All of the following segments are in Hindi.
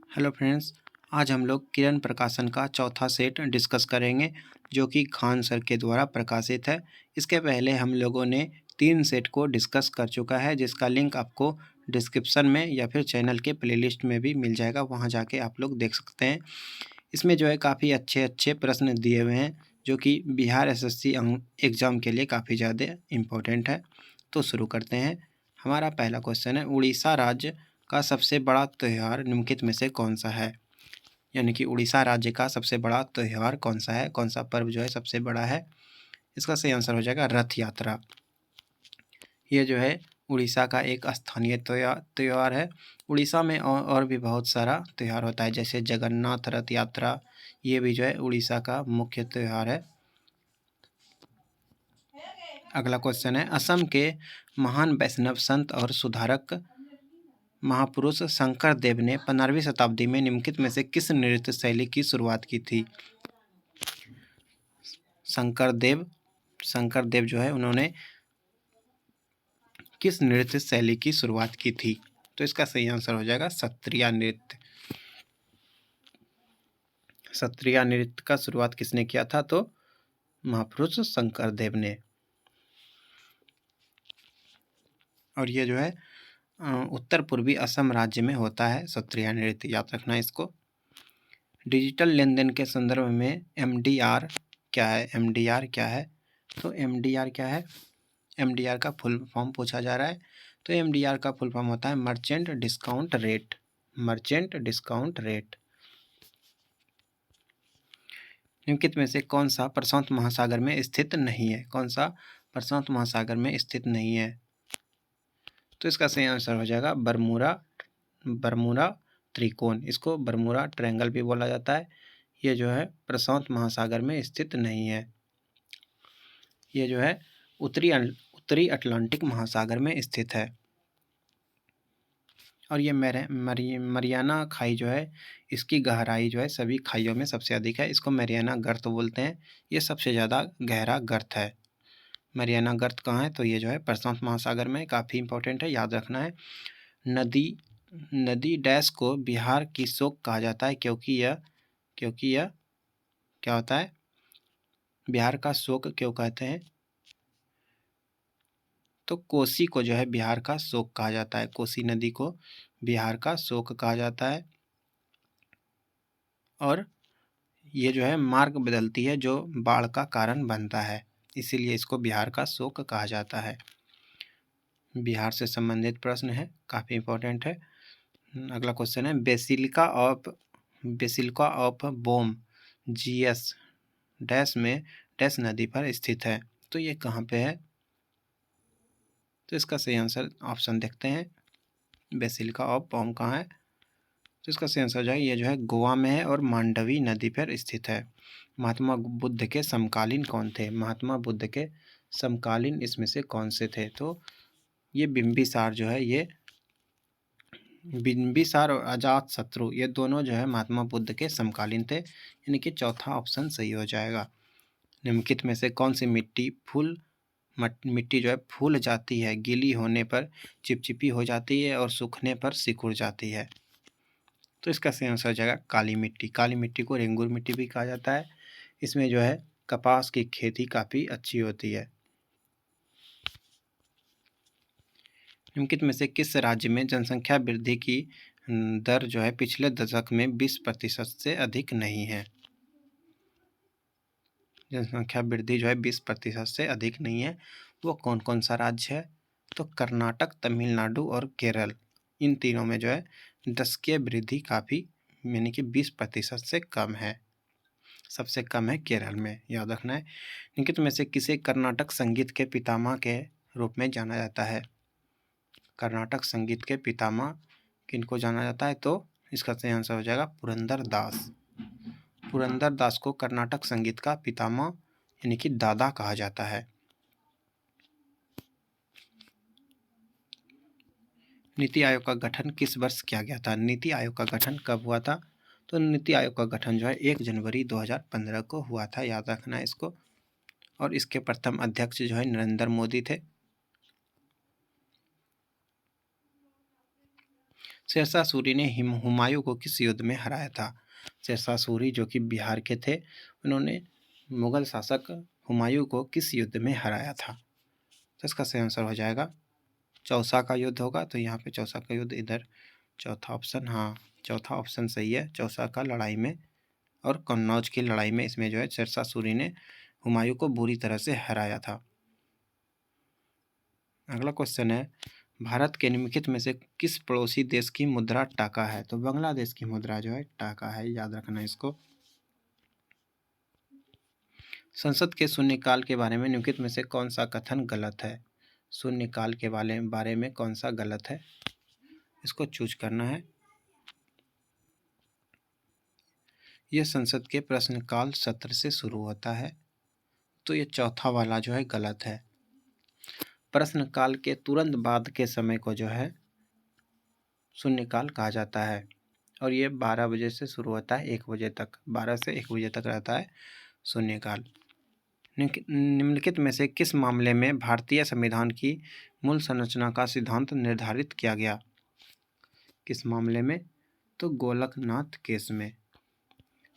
हेलो फ्रेंड्स, आज हम लोग किरण प्रकाशन का चौथा सेट डिस्कस करेंगे जो कि खान सर के द्वारा प्रकाशित है। इसके पहले हम लोगों ने 3 सेट को डिस्कस कर चुका है जिसका लिंक आपको डिस्क्रिप्शन में या फिर चैनल के प्लेलिस्ट में भी मिल जाएगा, वहां जाके आप लोग देख सकते हैं। इसमें जो है काफ़ी अच्छे अच्छे प्रश्न दिए हुए हैं जो कि बिहार एसएससी एग्ज़ाम के लिए काफ़ी ज़्यादा इम्पोर्टेंट है। तो शुरू करते हैं। हमारा पहला क्वेश्चन है, उड़ीसा राज्य का सबसे बड़ा त्यौहार निम्नलिखित में से कौन सा है? यानी कि उड़ीसा राज्य का सबसे बड़ा त्यौहार कौन सा है, कौन सा पर्व जो है सबसे बड़ा है? इसका सही आंसर हो जाएगा रथ यात्रा। ये जो है उड़ीसा का एक स्थानीय त्यौहार है। उड़ीसा में और भी बहुत सारा त्यौहार होता है, जैसे जगन्नाथ रथ यात्रा, ये भी जो है उड़ीसा का मुख्य त्यौहार है। अगला क्वेश्चन है, असम के महान वैष्णव संत और सुधारक महापुरुष शंकर देव ने 15वीं शताब्दी में निम्नलिखित में से किस नृत्य शैली की शुरुआत की थी? शंकर देव जो है उन्होंने किस नृत्य शैली की शुरुआत की थी? तो इसका सही आंसर हो जाएगा सत्रिया नृत्य। सत्रिया नृत्य का शुरुआत किसने किया था? तो महापुरुष शंकर देव ने। और ये जो है उत्तर पूर्वी असम राज्य में होता है सत्रिया नृत्य, याद रखना इसको। डिजिटल लेन देन के संदर्भ में एमडीआर क्या है? एमडीआर क्या है? तो एमडीआर क्या है? एमडीआर का फुल फॉर्म पूछा जा रहा है। तो एमडीआर का फुल फॉर्म होता है merchant discount rate. Merchant discount rate. निम्नलिखित में से कौन सा प्रशांत महासागर में स्थित नहीं है? कौन सा प्रशांत महासागर में स्थित नहीं है? तो इसका सही आंसर हो जाएगा बरमूडा त्रिकोण। इसको बरमूडा ट्रायंगल भी बोला जाता है। ये जो है प्रशांत महासागर में स्थित नहीं है। ये जो है उत्तरी अटलांटिक महासागर में स्थित है। और ये मरियाना खाई जो है, इसकी गहराई जो है सभी खाइयों में सबसे अधिक है। इसको मरियाना गर्त बोलते हैं। ये सबसे ज़्यादा गहरा गर्त है। मरियाना गर्त कहाँ है? तो ये जो है प्रशांत महासागर में, काफ़ी इंपॉर्टेंट है, याद रखना है। नदी डैश को बिहार की शोक कहा जाता है क्योंकि यह क्या होता है? बिहार का शोक क्यों कहते हैं? तो कोसी को जो है बिहार का शोक कहा जाता है। कोसी नदी को बिहार का शोक कहा जाता है। और ये जो है मार्ग बदलती है जो बाढ़ का कारण बनता है, इसीलिए इसको बिहार का शोक कहा जाता है। बिहार से संबंधित प्रश्न है, काफ़ी इंपॉर्टेंट है। अगला क्वेश्चन है, basilica of Bom Jesus dash में डैश नदी पर स्थित है। तो ये कहाँ पे है? तो इसका सही आंसर ऑप्शन देखते हैं। बेसिलिका ऑफ बोम कहाँ है? तो इसका सही आंसर जो है ये जो है गोवा में है और मांडवी नदी पर स्थित है। महात्मा बुद्ध के समकालीन कौन थे? महात्मा बुद्ध के समकालीन इसमें से कौन से थे? तो ये बिंबिसार जो है, ये बिंबिसार और अजात शत्रु, ये दोनों जो है महात्मा बुद्ध के समकालीन थे, यानी कि चौथा ऑप्शन सही हो जाएगा। निम्नलिखित में से कौन सी मिट्टी जो है फूल जाती है, गीली होने पर चिपचिपी हो जाती है और सूखने पर सिकुड़ जाती है? तो इसका सही आंसर हो जाएगा काली मिट्टी। काली मिट्टी को रेंगुर मिट्टी भी कहा जाता है। इसमें जो है कपास की खेती काफ़ी अच्छी होती है। निम्नलिखित में से किस राज्य में जनसंख्या वृद्धि की दर जो है पिछले दशक में 20% से अधिक नहीं है? जनसंख्या वृद्धि जो है 20% से अधिक नहीं है, वो कौन कौन सा राज्य है? तो कर्नाटक, तमिलनाडु और केरल, इन तीनों में जो है दशकीय वृद्धि काफ़ी, यानी कि 20% से कम है। सबसे कम है केरल में, याद रखना है। निम्नलिखित में से किसे कर्नाटक संगीत के पितामह के रूप में जाना जाता है? कर्नाटक संगीत के पितामह किनको जाना जाता है? तो इसका सही आंसर हो जाएगा पुरंदर दास। पुरंदर दास को कर्नाटक संगीत का पितामह यानी कि दादा कहा जाता है। नीति आयोग का गठन किस वर्ष किया गया था? नीति आयोग का गठन कब हुआ था? तो नीति आयोग का गठन जो है 1 जनवरी 2015 को हुआ था, याद रखना है इसको। और इसके प्रथम अध्यक्ष जो है नरेंद्र मोदी थे। शेरशाह सूरी ने हुमायूं को किस युद्ध में हराया था? शेरशाह सूरी जो कि बिहार के थे, उन्होंने मुगल शासक हुमायूं को किस युद्ध में हराया था? तो इसका सही आंसर हो जाएगा चौसा का युद्ध होगा। तो यहाँ पे चौसा का युद्ध इधर चौथा ऑप्शन, हाँ चौथा ऑप्शन सही है, चौसा का लड़ाई में और कन्नौज की लड़ाई में इसमें जो है शेरशाह सूरी ने हुमायूं को बुरी तरह से हराया था। अगला क्वेश्चन है, भारत के निम्नलिखित में से किस पड़ोसी देश की मुद्रा टाका है? तो बांग्लादेश की मुद्रा जो है टाका है, याद रखना इसको। संसद के शून्यकाल के बारे में निम्नलिखित में से कौन सा कथन गलत है? शून्यकाल के बारे में कौन सा गलत है, इसको चूज करना है। यह संसद के प्रश्नकाल सत्र से शुरू होता है, तो ये चौथा वाला जो है गलत है। प्रश्नकाल के तुरंत बाद के समय को जो है शून्यकाल कहा जाता है, और ये 12 बजे से शुरू होता है 1 बजे तक, 12 से 1 बजे तक रहता है शून्यकाल। निम्नलिखित में से किस मामले में भारतीय संविधान की मूल संरचना का सिद्धांत निर्धारित किया गया? किस मामले में? तो गोलकनाथ केस में,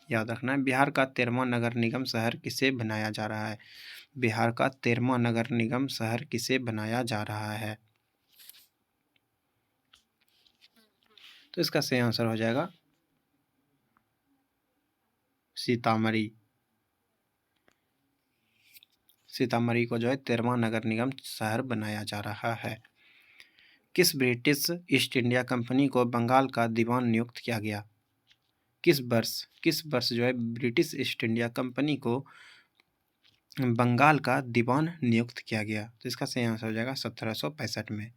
याद रखना है। बिहार का 13वां नगर निगम शहर किसे बनाया जा रहा है? बिहार का 13वां नगर निगम शहर किसे बनाया जा रहा है? तो इसका सही आंसर हो जाएगा सीतामढ़ी। सीतामढ़ी को जो है 13वां नगर निगम शहर बनाया जा रहा है। किस ब्रिटिश ईस्ट इंडिया कंपनी को बंगाल का दीवान नियुक्त किया गया? किस वर्ष जो है ब्रिटिश ईस्ट इंडिया कंपनी को बंगाल का दीवान नियुक्त किया गया? तो इसका सही आंसर हो जाएगा 1765 में।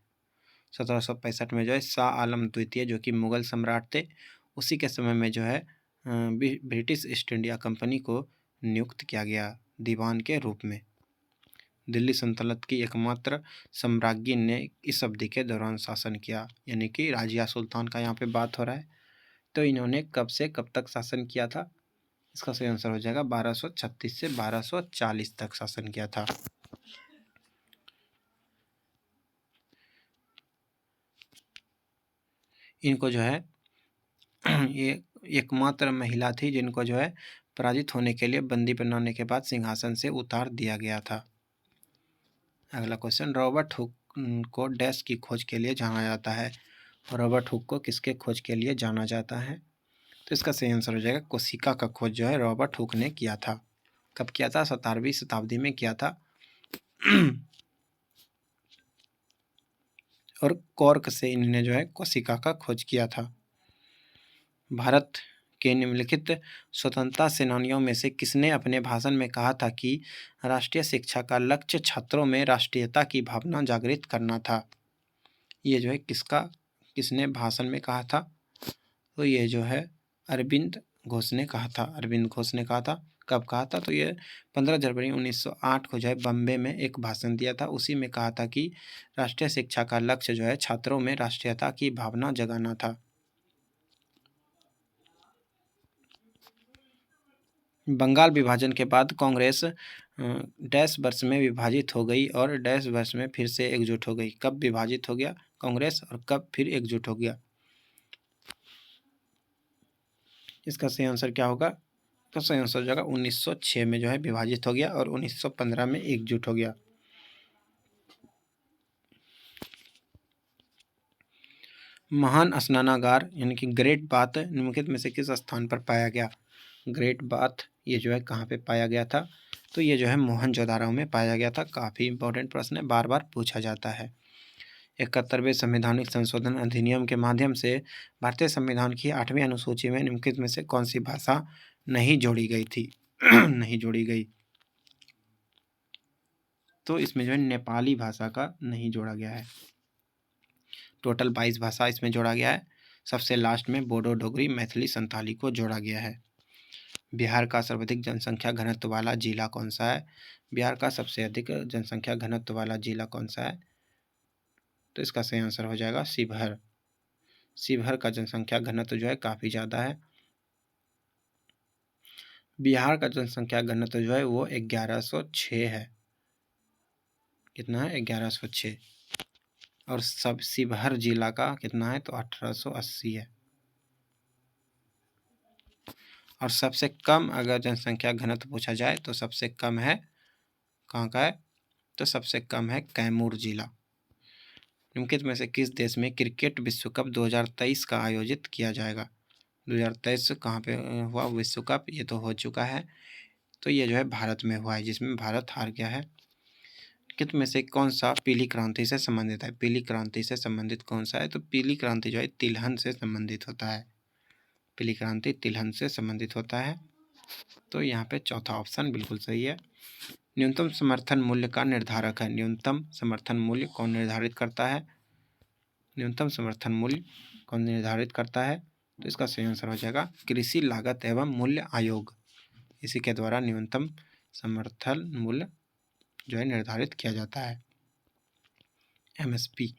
1765 में जो है शाह आलम द्वितीय जो कि मुगल सम्राट थे, उसी के समय में जो है ब्रिटिश ईस्ट इंडिया कंपनी को नियुक्त किया गया दीवान के रूप में। दिल्ली सल्तनत की एकमात्र सम्राज्ञी ने इस अवधि के दौरान शासन किया, यानी कि राजिया सुल्तान का यहाँ पे बात हो रहा है। तो इन्होंने कब से कब तक शासन किया था? इसका सही आंसर हो जाएगा 1236 से 1240 तक शासन किया था। इनको जो है ये एकमात्र महिला थी जिनको जो है पराजित होने के लिए बंदी बनाने के बाद सिंहासन से उतार दिया गया था। अगला क्वेश्चन, रॉबर्ट हुक को डैश की खोज के लिए जाना जाता है? रॉबर्ट हुक को किसके खोज के लिए जाना जाता है? तो इसका सही आंसर हो जाएगा कोशिका का खोज जो है रॉबर्ट हुक ने किया था। कब किया था? 17वीं शताब्दी में किया था। और कॉर्क से इन्होंने जो है कोशिका का खोज किया था। भारत के निम्नलिखित स्वतंत्रता सेनानियों में से किसने अपने भाषण में कहा था कि राष्ट्रीय शिक्षा का लक्ष्य छात्रों में राष्ट्रीयता की भावना जागृत करना था? ये जो है किसने भाषण में कहा था? तो ये जो है अरविंद घोष ने कहा था। अरविंद घोष ने कहा था। कब कहा था? तो ये 15 जनवरी 1908 को जो है बम्बे में एक भाषण दिया था, उसी में कहा था कि राष्ट्रीय शिक्षा का लक्ष्य जो है छात्रों में राष्ट्रीयता की भावना जगाना था। बंगाल विभाजन के बाद कांग्रेस डैश वर्ष में विभाजित हो गई और डैश वर्ष में फिर से एकजुट हो गई। कब विभाजित हो गया कांग्रेस और कब फिर एकजुट हो गया? इसका सही आंसर क्या होगा? तो सही आंसर हो जाएगा 1906 में जो है विभाजित हो गया और 1915 में एकजुट हो गया। महान स्नानागार यानी कि ग्रेट बाथ निम्नलिखित में से किस स्थान पर पाया गया? ग्रेट बाथ ये जो है कहाँ पे पाया गया था? तो ये जो है मोहनजोदारो में पाया गया था। काफ़ी इंपॉर्टेंट प्रश्न है, बार बार पूछा जाता है। 71वें संवैधानिक संशोधन अधिनियम के माध्यम से भारतीय संविधान की 8वीं अनुसूची में निम्नलिखित में से कौन सी भाषा नहीं जोड़ी गई थी? नहीं जोड़ी गई। तो इसमें जो है नेपाली भाषा का नहीं जोड़ा गया है। टोटल 22 भाषा इसमें जोड़ा गया है। सबसे लास्ट में बोडो, डोगरी, मैथिली, संताली को जोड़ा गया है। बिहार का सर्वाधिक जनसंख्या घनत्व वाला जिला कौन सा है? बिहार का सबसे अधिक जनसंख्या घनत्व वाला जिला कौन सा है? तो इसका सही आंसर हो जाएगा शिवहर। शिवहर का जनसंख्या घनत्व जो है काफ़ी ज़्यादा है। बिहार का जनसंख्या घनत्व जो है वो 1106 है। कितना है? 1106। और सब शिवहर जिला का कितना है तो 1880 है। और सबसे कम अगर जनसंख्या घनत्व पूछा जाए तो सबसे कम है, कहाँ का है तो सबसे कम है कैमूर जिला। निम्नलिखित में से किस देश में क्रिकेट विश्व कप 2023 का आयोजित किया जाएगा? 2023 कहाँ पे हुआ विश्व कप? ये तो हो चुका है, तो ये जो है भारत में हुआ है, जिसमें भारत हार गया है। कित में से कौन सा पीली क्रांति से संबंधित है? पीली क्रांति से संबंधित कौन सा है? तो पीली क्रांति जो है तिलहन से संबंधित होता है। पीली क्रांति तिलहन से संबंधित होता है, तो यहाँ पे चौथा ऑप्शन बिल्कुल सही है। न्यूनतम समर्थन मूल्य का निर्धारक है। न्यूनतम समर्थन मूल्य कौन निर्धारित करता है? न्यूनतम समर्थन मूल्य कौन निर्धारित करता है? तो इसका सही आंसर हो जाएगा कृषि लागत एवं मूल्य आयोग। इसी के द्वारा न्यूनतम समर्थन मूल्य जो है निर्धारित किया जाता है, एमएसपी।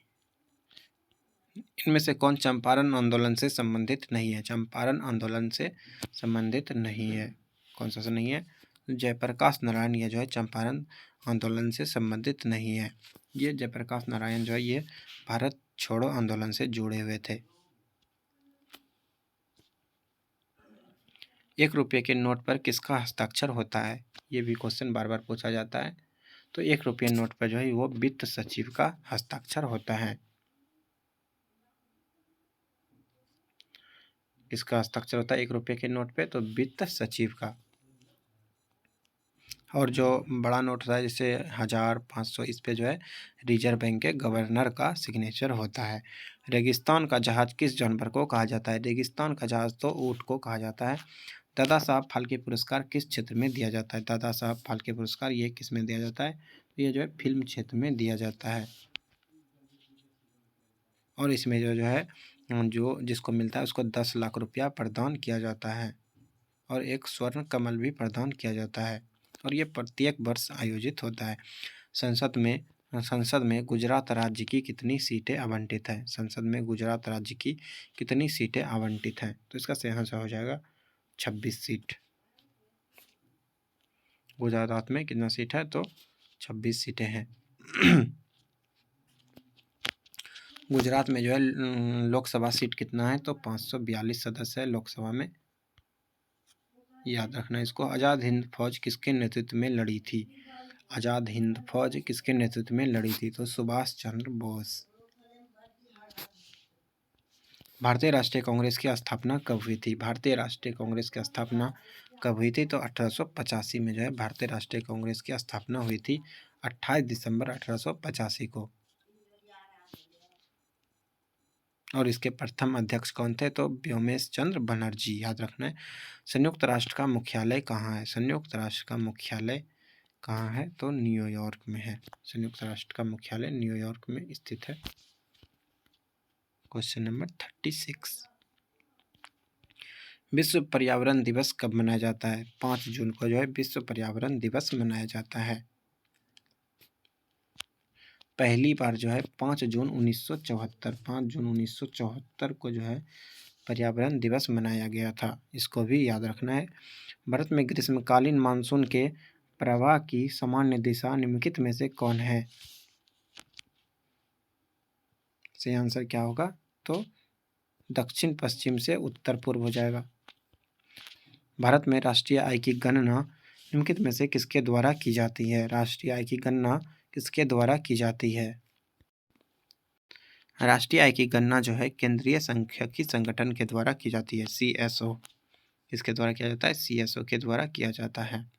इनमें से कौन चंपारण आंदोलन से संबंधित नहीं है? चंपारण आंदोलन से संबंधित नहीं है, कौन सा नहीं है? जयप्रकाश नारायण ये जो है चंपारण आंदोलन से संबंधित नहीं है। ये जयप्रकाश नारायण जो है ये भारत छोड़ो आंदोलन से जुड़े हुए थे। 1 रुपये के नोट पर किसका हस्ताक्षर होता है? ये भी क्वेश्चन बार बार पूछा जाता है। तो 1 रुपये नोट पर जो है वो वित्त सचिव का हस्ताक्षर होता है। किसका हस्ताक्षर होता है 1 रुपये के नोट पे? तो वित्त सचिव का। और जो बड़ा नोट होता है जैसे 1000, 500, इस पे जो है रिजर्व बैंक के गवर्नर का सिग्नेचर होता है। रेगिस्तान का जहाज किस जानवर को कहा जाता है? रेगिस्तान का जहाज तो ऊँट को कहा जाता है। दादा साहब फाल्के पुरस्कार किस क्षेत्र में दिया जाता है? दादा साहब फाल्के पुरस्कार ये किस में दिया जाता है? ये जो है फिल्म क्षेत्र में दिया जाता है। और इसमें जो है जो जिसको मिलता है उसको 10 लाख रुपया प्रदान किया जाता है और एक स्वर्ण कमल भी प्रदान किया जाता है, और ये प्रत्येक वर्ष आयोजित होता है। संसद में गुजरात राज्य की कितनी सीटें आवंटित हैं? संसद में गुजरात राज्य की कितनी सीटें आवंटित हैं? तो इसका सही आंसर हो जाएगा 26 सीट। गुजरात में कितना सीट है? तो 26 सीटें हैं। गुजरात में जो है लोकसभा सीट कितना है? तो 542 सदस्य है लोकसभा में, याद रखना इसको। आज़ाद हिंद फौज किसके नेतृत्व में लड़ी थी? आज़ाद हिंद फौज किसके नेतृत्व में लड़ी थी? तो सुभाष चंद्र बोस। भारतीय राष्ट्रीय कांग्रेस की स्थापना कब हुई थी? भारतीय राष्ट्रीय कांग्रेस की स्थापना कब हुई थी? तो 1885 में जो है भारतीय राष्ट्रीय कांग्रेस की स्थापना हुई थी, 28 दिसंबर 1885 को। और इसके प्रथम अध्यक्ष कौन थे? तो व्योमेश चंद्र बनर्जी, याद रखना है। संयुक्त राष्ट्र का मुख्यालय कहाँ है? संयुक्त राष्ट्र का मुख्यालय कहाँ है? तो न्यूयॉर्क में है। संयुक्त राष्ट्र का मुख्यालय न्यूयॉर्क में स्थित है। क्वेश्चन नंबर 36, विश्व पर्यावरण दिवस कब मनाया जाता है? 5 जून को जो है विश्व पर्यावरण दिवस मनाया जाता है। पहली बार जो है 5 जून 1974 को जो है पर्यावरण दिवस मनाया गया था, इसको भी याद रखना है। भारत में ग्रीष्मकालीन मानसून के प्रवाह की सामान्य दिशा निम्नलिखित में से कौन है? सही आंसर क्या होगा? तो दक्षिण पश्चिम से उत्तर पूर्व हो जाएगा। भारत में राष्ट्रीय आय की गणना निम्नलिखित में से किसके द्वारा की जाती है? राष्ट्रीय आय की गणना किसके द्वारा की जाती है? राष्ट्रीय आय की गणना जो है केंद्रीय सांख्यिकी संगठन के द्वारा की जाती है, CSO। किसके द्वारा किया जाता है? CSO के द्वारा किया जाता है।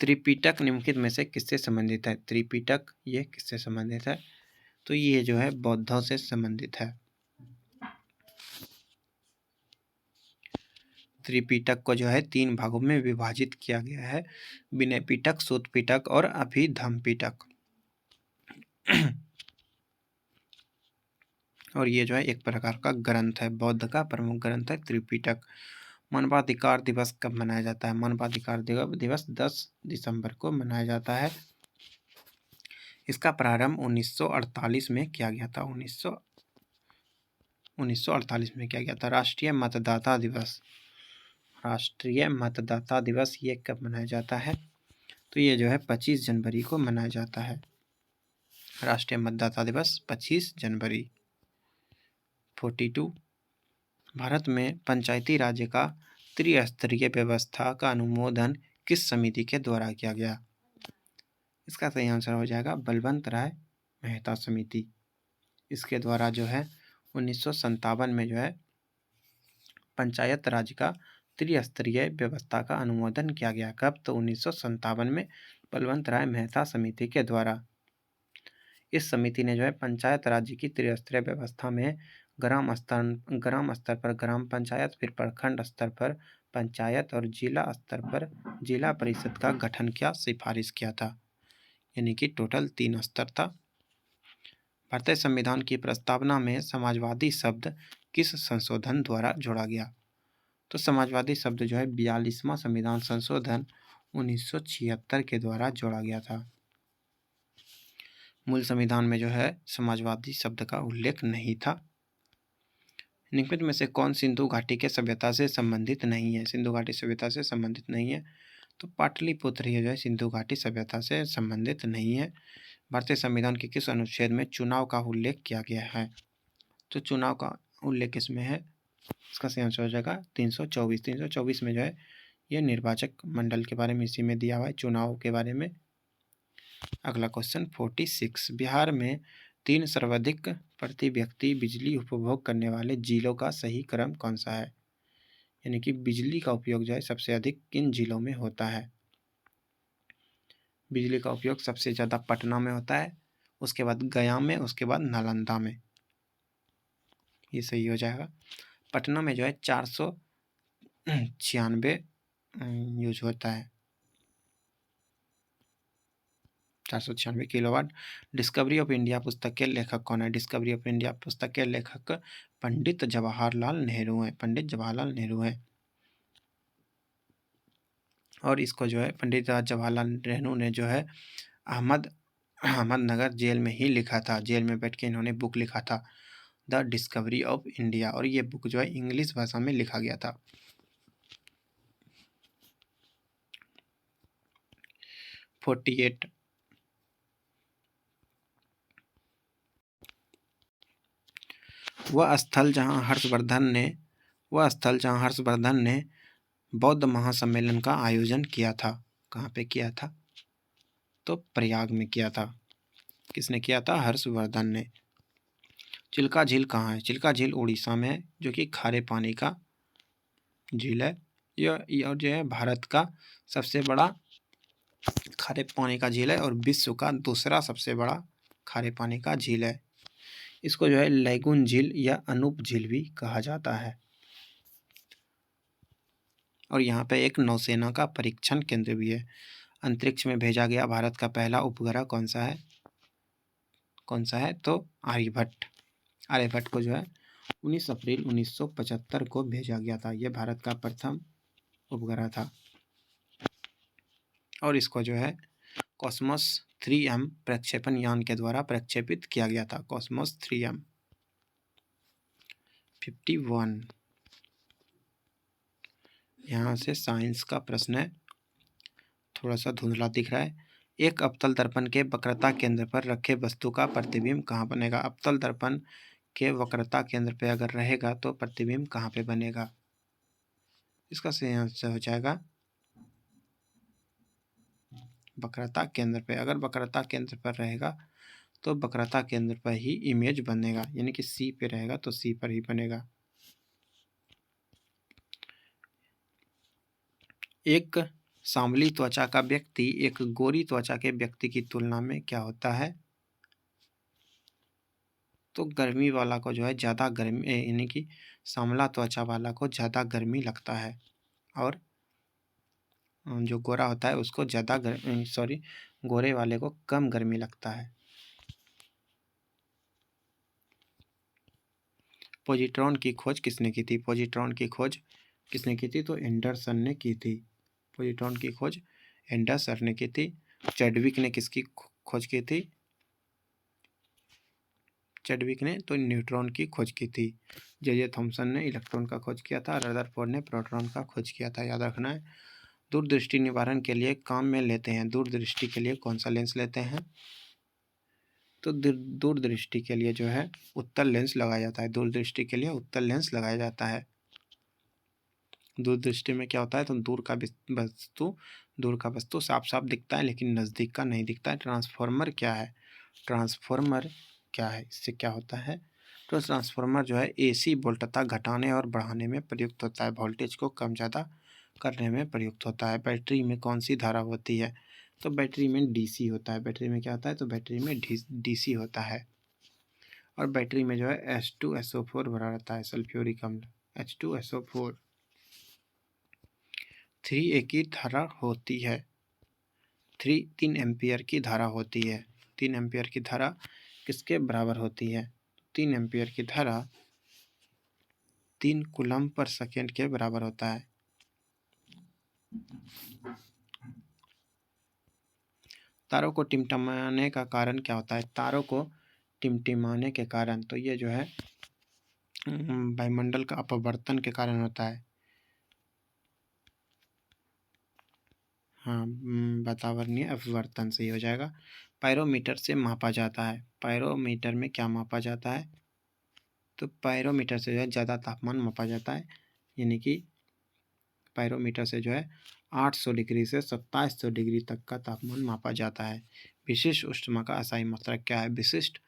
त्रिपिटक निम्नलिखित में से किससे संबंधित है? त्रिपिटक ये किससे संबंधित है? तो ये जो है बौद्धों से संबंधित है। त्रिपिटक को जो है 3 भागों में विभाजित किया गया है, विनय पिटक, सूत पिटक और अभिधम्म पिटक। और ये जो है एक प्रकार का ग्रंथ है, बौद्ध का प्रमुख ग्रंथ है त्रिपिटक। मानवाधिकार दिवस कब मनाया जाता है? मानवाधिकार दिवस 10 दिसंबर को मनाया जाता है। इसका प्रारंभ 1948 में किया गया था। 1948 में किया गया था। राष्ट्रीय मतदाता दिवस, राष्ट्रीय मतदाता दिवस ये कब मनाया जाता है? तो ये जो है 25 जनवरी को मनाया जाता है। राष्ट्रीय मतदाता दिवस 25 जनवरी। 42 भारत में पंचायती राज का त्रिस्तरीय व्यवस्था का अनुमोदन किस समिति के द्वारा किया गया? इसका सही आंसर हो जाएगा बलवंत राय मेहता समिति। इसके द्वारा जो है 1957 में जो है पंचायत राज का त्रिस्तरीय व्यवस्था का अनुमोदन किया गया। कब? तो 1957 में बलवंत राय मेहता समिति के द्वारा। इस समिति ने जो है पंचायत राज्य की त्रिस्तरीय व्यवस्था में ग्राम स्तर पर ग्राम पंचायत, फिर प्रखंड स्तर पर पंचायत और जिला स्तर पर जिला परिषद का गठन किया, सिफारिश किया था। यानी कि टोटल 3 स्तर था। भारतीय संविधान की प्रस्तावना में समाजवादी शब्द किस संशोधन द्वारा जोड़ा गया? तो समाजवादी शब्द जो है 42वां संविधान संशोधन 1976 के द्वारा जोड़ा गया था। मूल संविधान में जो है समाजवादी शब्द का उल्लेख नहीं था। निम्नलिखित में से कौन सिंधु घाटी के सभ्यता से संबंधित नहीं है? सिंधु घाटी सभ्यता से संबंधित नहीं है तो पाटलिपुत्र ये जो है सिंधु घाटी सभ्यता से संबंधित नहीं है। भारतीय संविधान के किस अनुच्छेद में चुनाव का उल्लेख किया गया है? तो चुनाव का उल्लेख इसमें है, इसका सही आंसर हो जाएगा 324। 324 में जो है ये निर्वाचक मंडल के बारे में इसी में दिया हुआ है, चुनाव के बारे में। अगला क्वेश्चन 46 बिहार में 3 सर्वाधिक प्रति व्यक्ति बिजली उपभोग करने वाले जिलों का सही क्रम कौन सा है? यानी कि बिजली का उपयोग जो है सबसे अधिक किन जिलों में होता है? बिजली का उपयोग सबसे ज़्यादा पटना में होता है, उसके बाद गया में, उसके बाद नालंदा में। ये सही हो जाएगा। पटना में जो है 496 यूज होता है, 496 किलोवाट। डिस्कवरी ऑफ इंडिया पुस्तक के लेखक कौन है? डिस्कवरी ऑफ इंडिया पुस्तक के लेखक पंडित जवाहरलाल नेहरू हैं। पंडित जवाहरलाल नेहरू हैं। और इसको जो है पंडित जवाहरलाल नेहरू ने जो है अहमदनगर जेल में ही लिखा था। जेल में बैठ के इन्होंने बुक लिखा था द डिस्कवरी ऑफ इंडिया, और ये बुक जो है इंग्लिश भाषा में लिखा गया था। 48 वह स्थल जहाँ हर्षवर्धन ने बौद्ध महासम्मेलन का आयोजन किया था, कहाँ पे किया था? तो प्रयाग में किया था। किसने किया था? हर्षवर्धन ने। चिल्का झील कहाँ है? चिल्का झील उड़ीसा में है, जो कि खारे पानी का झील है। यह जो है भारत का सबसे बड़ा खारे पानी का झील है और विश्व का दूसरा सबसे बड़ा खारे पानी का झील है। इसको जो है लैगून झील या अनूप झील भी कहा जाता है। और यहाँ पे एक नौसेना का परीक्षण केंद्र भी है। अंतरिक्ष में भेजा गया भारत का पहला उपग्रह कौन सा है? तो आर्यभट्ट। आर्यभट्ट को जो है 19 अप्रैल 1975 को भेजा गया था। यह भारत का प्रथम उपग्रह था। और इसको जो है कॉस्मोस 3M प्रक्षेपण यान के द्वारा प्रक्षेपित किया गया था। Cosmos 3M। 51 यहाँ से साइंस का प्रश्न है, थोड़ा सा धुंधला दिख रहा है। एक अवतल दर्पण के वक्रता केंद्र पर रखे वस्तु का प्रतिबिंब कहाँ बनेगा? अवतल दर्पण के वक्रता केंद्र पे अगर रहेगा तो प्रतिबिंब कहाँ पे बनेगा? इसका सही आंसर हो जाएगा वक्रता केंद्र पे। अगर वक्रता केंद्र पर रहेगा तो वक्रता केंद्र पर ही इमेज बनेगा, यानी कि सी पे रहेगा तो सी पर ही बनेगा। एक सांवली त्वचा का व्यक्ति एक गोरी त्वचा के व्यक्ति की तुलना में क्या होता है? तो गर्मी वाला को जो है ज़्यादा गर्मी, यानी कि सांवला त्वचा वाला को ज़्यादा गर्मी लगता है, और जो गोरा होता है उसको ज़्यादा गोरे वाले को कम गर्मी लगता है। पॉजिट्रॉन की खोज किसने की थी? पॉजिट्रॉन की खोज किसने की थी? तो एंडरसन ने की थी। पॉजिट्रॉन की खोज एंडरसन ने की थी। चैडविक ने किसकी खोज की थी? चैडविक ने तो न्यूट्रॉन की खोज की थी। जे थॉमसन ने इलेक्ट्रॉन का खोज किया था। रदरफोर्ड ने प्रोटॉन का खोज किया था। याद रखना है। दूरदृष्टि निवारण के लिए काम में लेते हैं। दूरदृष्टि के लिए कौन सा लेंस लेते हैं? तो दूरदृष्टि के लिए जो है उत्तल लेंस लगाया जाता है। दूरदृष्टि के लिए उत्तल लेंस लगाया जाता है। दूरदृष्टि में क्या होता है, तो दूर का वस्तु साफ साफ दिखता है लेकिन नज़दीक का नहीं दिखता है। ट्रांसफॉर्मर क्या है? ट्रांसफॉर्मर क्या है, इससे क्या होता है? तो ट्रांसफॉर्मर जो है एसी वोल्टता घटाने और बढ़ाने में प्रयुक्त होता है। वोल्टेज को कम ज़्यादा करने में प्रयुक्त होता है। बैटरी में कौन सी धारा होती है? तो बैटरी में डीसी होता है। बैटरी में क्या होता है? तो बैटरी में डीसी होता है। और बैटरी में जो है H2SO4 भरा रहता है, सल्फ्यूरिक अम्ल H2SO4। 3A की धारा होती है। 3 एम्पियर की धारा होती है। 3 एम्पियर की धारा किसके बराबर होती है? 3 एम्पियर की धारा 3 कूलम्ब पर सेकेंड के बराबर होता है। तारों को टिमटिमाने का कारण क्या होता है? तारों को टिमटिमाने के कारण तो ये जो है वायुमंडल का अपवर्तन के कारण होता है। हाँ, वातावरणीय अपवर्तन से ही हो जाएगा। पायरोमीटर से मापा जाता है। पायरोमीटर में क्या मापा जाता है? तो पायरोमीटर से जो है ज़्यादा तापमान मापा जाता है, यानी कि पायरोमीटर से जो है 800 डिग्री से 2700 डिग्री तक का तापमान मापा जाता है। विशिष्ट ऊष्मा का अस्थायी मात्रक क्या है? विशिष्ट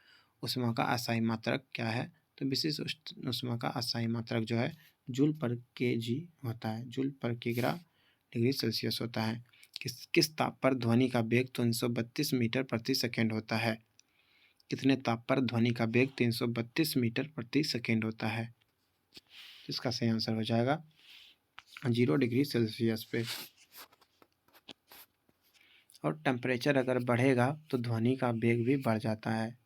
ऊष्मा का अस्थायी मात्रक क्या है? तो विशिष्ट ऊष्मा का अस्थायी मात्रक जो है जूल पर केजी होता है। जूल पर किग्रा डिग्री सेल्सियस होता है। किस ताप पर ध्वनि का वेग 332 मीटर प्रति सेकेंड होता है? कितने ताप पर ध्वनि का वेग 332 मीटर प्रति सेकेंड होता है? इसका सही आंसर हो जाएगा 0 डिग्री सेल्सियस पे। और टेम्परेचर अगर बढ़ेगा तो ध्वनि का वेग भी बढ़ जाता है।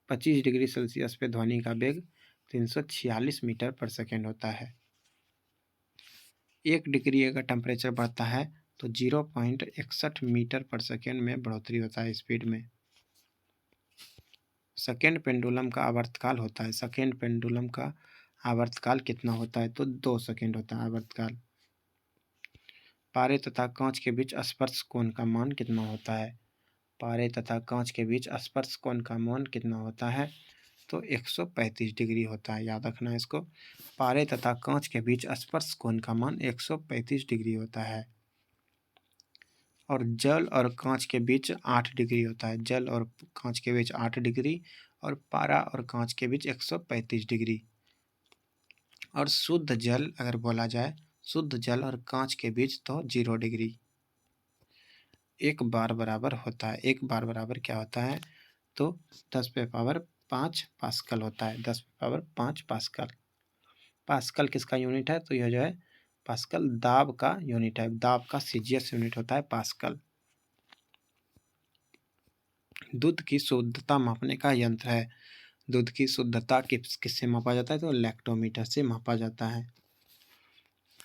25 डिग्री सेल्सियस पे ध्वनि का वेग 346 मीटर पर सेकेंड होता है। 1 डिग्री अगर टेम्परेचर बढ़ता है तो 0.61 मीटर पर सेकेंड में बढ़ोतरी होता है स्पीड में। सेकेंड पेंडुलम का आवर्तकाल होता है। सेकेंड पेंडुलम का आवर्तकाल कितना होता है? तो 2 सेकेंड होता है आवर्तकाल। पारे तथा कांच के बीच स्पर्श कोण का मान कितना होता है? पारे तथा कांच के बीच स्पर्श कोण का मान कितना होता है? तो 135 डिग्री होता है। याद रखना है इसको। पारे तथा कांच के बीच स्पर्श कोण का मान 135 डिग्री होता है। और जल और कांच के बीच 8 डिग्री होता है। जल और कांच के बीच 8 डिग्री और पारा और कांच के बीच 135 डिग्री। और शुद्ध जल अगर बोला जाए, शुद्ध जल और कांच के बीच तो 0 डिग्री। 1 बार बराबर होता है। 1 बार बराबर क्या होता है? तो 10 पे पावर 5 पास्कल होता है। 10 पे पावर 5 पास्कल। पास्कल किसका यूनिट है? तो यह जो है पास्कल दाब का यूनिट है। दाब का सीजीएस यूनिट होता है पास्कल। दूध की शुद्धता मापने का यंत्र है। दूध की शुद्धता किससे मापा जाता है? तो लैक्टोमीटर से मापा जाता है।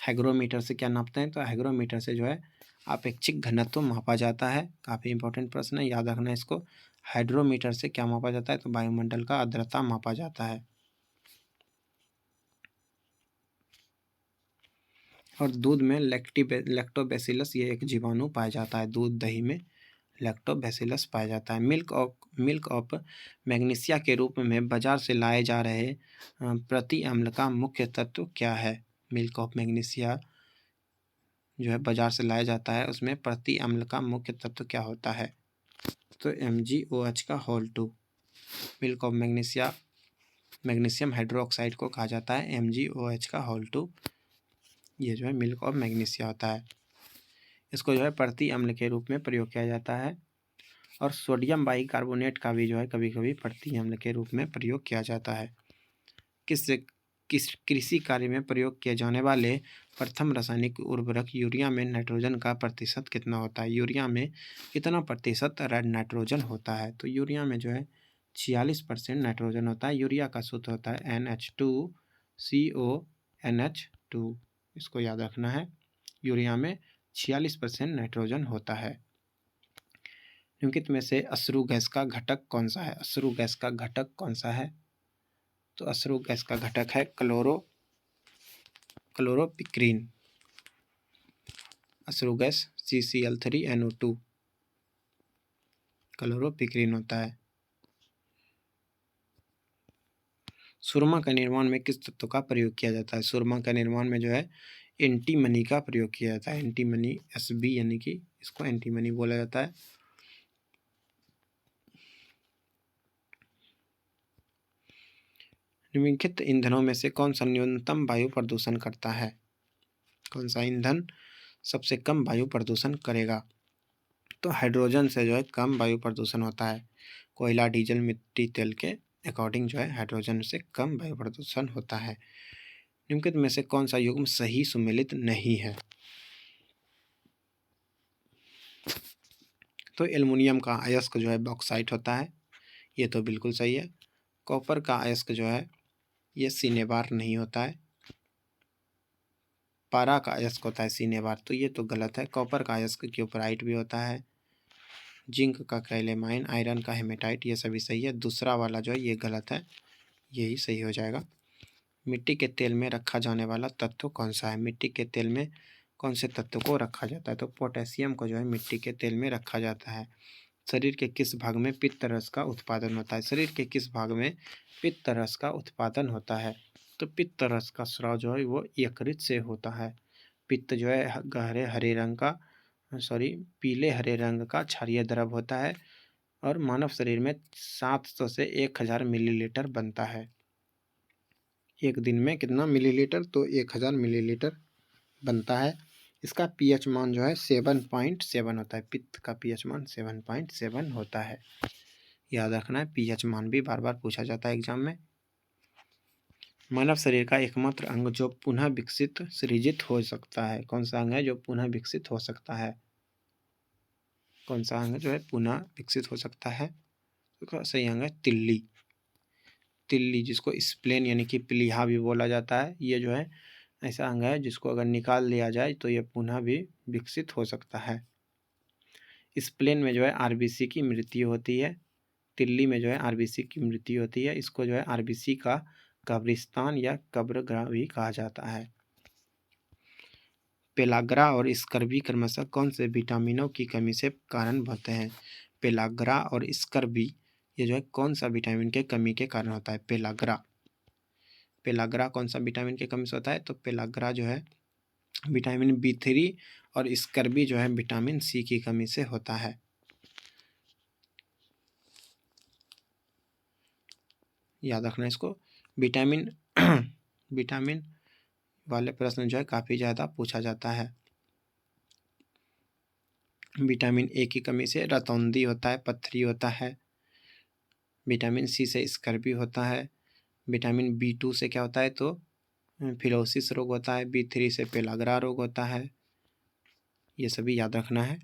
हैग्रोमीटर से क्या नापते हैं? तो हैग्रोमीटर से जो है आपेक्षिक घनत्व मापा जाता है। काफ़ी इंपॉर्टेंट प्रश्न है, याद रखना इसको। हाइड्रोमीटर से क्या मापा जाता है? तो वायुमंडल का आर्द्रता मापा जाता है। और दूध में लैक्टोबैसिलस ये एक जीवाणु पाया जाता है। दूध दही में लैक्टोबैसिलस पाया जाता है। मिल्क ऑफ मैग्नीशिया के रूप में बाजार से लाए जा रहे प्रति अम्ल का मुख्य तत्व क्या है? मिल्क ऑफ मैग्नीशिया जो है बाजार से लाया जाता है, उसमें प्रति अम्ल का मुख्य तत्व क्या होता है? तो MgOH का whole 2। Milk of magnesium hydroxide को कहा जाता है MgOH का होल 2। ये जो है मिल्क ऑफ मैग्नीशिया होता है। इसको जो है प्रति अम्ल के रूप में प्रयोग किया जाता है। और सोडियम बाइकार्बोनेट का भी जो है कभी कभी प्रति अम्ल के रूप में प्रयोग किया जाता है। किस कृषि कार्य में प्रयोग किए जाने वाले प्रथम रासायनिक उर्वरक यूरिया में नाइट्रोजन का प्रतिशत कितना होता है? यूरिया में कितना प्रतिशत नाइट्रोजन होता है? तो यूरिया में जो है 46% नाइट्रोजन होता है। यूरिया का सूत्र होता है NH2CONH2। इसको याद रखना है। यूरिया में 46% नाइट्रोजन होता है। निम्नलिखित में से अश्रु गैस का घटक कौन सा है? अश्रु गैस का घटक कौन सा है? तो अश्रु गैस का घटक है क्लोरोपिक्रीन। अश्रु गैस CCl3NO2 क्लोरोपिक्रीन होता है। सुरमा का निर्माण में किस तत्व का प्रयोग किया जाता है? सुरमा का निर्माण में जो है एंटीमनी का प्रयोग किया जाता है। एंटीमनी Sb यानी कि इसको एंटीमनी बोला जाता है। निम्नलिखित ईंधनों में से कौन सा न्यूनतम वायु प्रदूषण करता है? कौन सा ईंधन सबसे कम वायु प्रदूषण करेगा? तो हाइड्रोजन से जो है कम वायु प्रदूषण होता है। कोयला, डीजल, मिट्टी, तेल के अकॉर्डिंग जो है हाइड्रोजन से कम वायु प्रदूषण होता है। निम्नलिखित में से कौन सा युग्म सही सुमेलित नहीं है? तो एल्युमिनियम का अयस्क जो है बॉक्साइट होता है, ये तो बिल्कुल सही है। कॉपर का अयस्क जो है ये सीनेबार नहीं होता है। पारा का अयस्क होता है सीनेबार, तो ये तो गलत है। कॉपर का अयस्क क्यूपराइट भी होता है। जिंक का कैलेमाइन, आयरन का हेमेटाइट, ये सभी सही है। दूसरा वाला जो है ये गलत है, यही सही हो जाएगा। मिट्टी के तेल में रखा जाने वाला तत्व कौन सा है? मिट्टी के तेल में कौन से तत्व को रखा जाता है? तो पोटेशियम को जो है मिट्टी के तेल में रखा जाता है। शरीर के किस भाग में पित्त रस का उत्पादन होता है? शरीर के किस भाग में पित्त रस का उत्पादन होता है? तो पित्त रस का स्राव जो है वो यकृत से होता है। पित्त जो है गहरे हरे रंग का पीले हरे रंग का क्षारीय द्रव होता है और मानव शरीर में 700 से 1000 मिलीलीटर बनता है। एक दिन में कितना मिलीलीटर? तो 1000 मिलीलीटर बनता है। इसका पीएच मान जो है 7.7 होता है। पित्त का पीएच मान 7.7 होता है। याद रखना है, पीएच मान भी बार बार पूछा जाता है एग्जाम में। मानव शरीर का एकमात्र अंग जो पुनः विकसित सृजित हो सकता है, कौन सा अंग है जो पुनः विकसित हो सकता है? कौन सा अंग जो है पुनः विकसित हो सकता है? तो सही अंग है तिल्ली। तिल्ली, जिसको स्प्लेन यानी कि प्लीहा भी बोला जाता है, ये जो है ऐसा अंग है जिसको अगर निकाल लिया जाए तो ये पुनः भी विकसित हो सकता है। स्प्लेन में जो है आरबीसी की मृत्यु होती है। तिल्ली में जो है आरबीसी की मृत्यु होती है। इसको जो है आरबीसी का कब्रिस्तान या कब्रगाह भी कहा जाता है। पेलाग्रा और स्कर्वी क्रमशः कौन से विटामिनों की कमी से कारण होते हैं? पेलाग्रा और स्कर्वी ये जो है कौन सा विटामिन के कमी के कारण होता है? पेलाग्रा कौन सा विटामिन के कमी से होता है? तो पेलाग्रा जो है विटामिन B3 और स्कर्वी जो है विटामिन C की कमी से होता है। याद रखना इसको। विटामिन विटामिन वाले प्रश्न जो है काफ़ी ज़्यादा पूछा जाता है। विटामिन ए की कमी से रतौंधी होता है, पत्थरी होता है। विटामिन सी से स्कर्वी होता है। विटामिन B2 से क्या होता है? तो फिलोसिस रोग होता है। B3 से पेलाग्रा रोग होता है। ये सभी याद रखना है।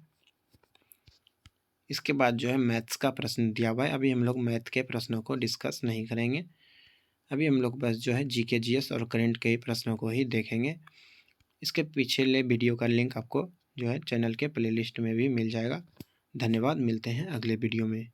इसके बाद जो है मैथ्स का प्रश्न दिया हुआ है। अभी हम लोग मैथ के प्रश्नों को डिस्कस नहीं करेंगे। अभी हम लोग बस जो है जीके जीएस और करंट के प्रश्नों को ही देखेंगे। इसके पिछले वीडियो का लिंक आपको जो है चैनल के प्लेलिस्ट में भी मिल जाएगा। धन्यवाद, मिलते हैं अगले वीडियो में।